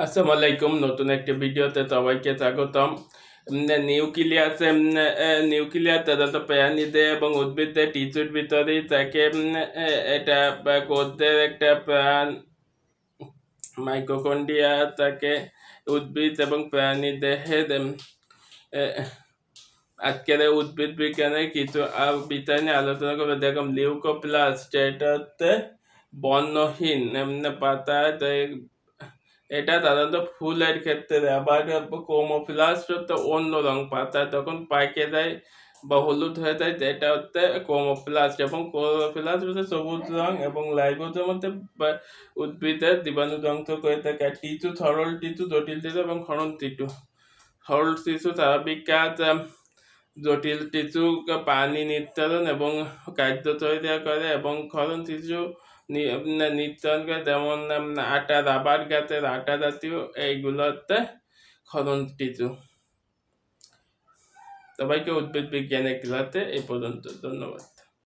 আসসালামু আলাইকুম। নতুন একটি ভিডিওতে সবাইকে স্বাগতম। নিউক্লিয়ার তদন্ত প্রাণীদের এবং উদ্ভিদদের টিস্যুর ভিতরেই থাকে। এটা কোষদের একটা প্রাণ মাইটোকন্ড্রিয়া থাকে উদ্ভিদ এবং প্রাণী দেহের। আজকের উদ্ভিদ বিজ্ঞানের কিছু বিষয় নিয়ে আলোচনা করবে। দেখুন, লিউকোপ্লাস্ট এটা হচ্ছে বর্ণহীন পাতা। এটা সাধারণত ফুলের ক্ষেত্রে, আবার ক্রোমোপ্লাস্ট হচ্ছে অন্য রং, পাতা যখন পাকে যায় বা হলুদ হয়ে যায় এটা হচ্ছে ক্রোমোপ্লাস্ট, এবং ক্লোরোপ্লাস্ট হচ্ছে সবুজ রং, এবং লাইগোজের মধ্যে উদ্ভিদের জীবাণু ধ্বংস করে থাকে। আর টিস্যু, সরল টিস্যু, জটিল টিস্যু এবং ক্ষরণ টিস্যু। সরল টিস্যু স্বাভাবিক কাজ, জটিল টিস্যু পানি নির্ধারণ এবং খাদ্য তৈরি করে, এবং ক্ষরণ টিস্যু নির্ধারণ করে, যেমন আটা, রাবার গাছের আটা জাতীয়, এইগুলো হচ্ছে ক্ষরণ টিস্যু। সবাইকে উদ্ভিদ বিজ্ঞানের ক্লাসে এই পর্যন্ত, ধন্যবাদ।